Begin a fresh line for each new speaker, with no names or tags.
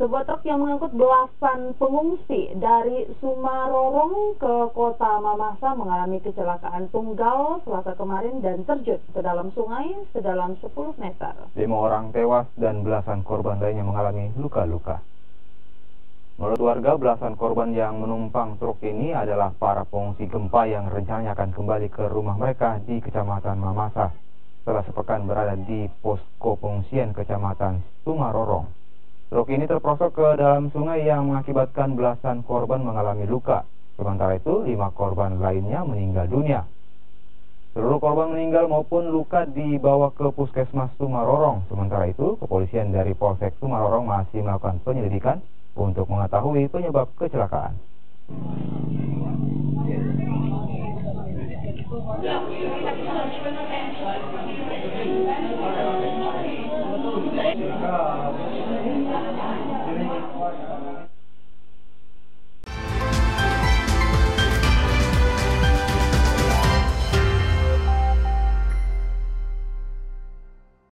Sebuah truk yang mengangkut belasan pengungsi dari Sumarorong ke kota Mamasa mengalami kecelakaan tunggal Selasa kemarin dan terjun ke dalam sungai sedalam 10 meter.
5 orang tewas dan belasan korban lainnya mengalami luka-luka. Menurut warga, belasan korban yang menumpang truk ini adalah para pengungsi gempa yang rencananya akan kembali ke rumah mereka di Kecamatan Mamasa setelah sepekan berada di posko pengungsian Kecamatan Sumarorong. Truk ini terperosok ke dalam sungai yang mengakibatkan belasan korban mengalami luka. Sementara itu, 5 korban lainnya meninggal dunia. Seluruh korban meninggal maupun luka dibawa ke Puskesmas Sumarorong. Sementara itu, kepolisian dari Polsek Sumarorong masih melakukan penyelidikan untuk mengetahui penyebab kecelakaan.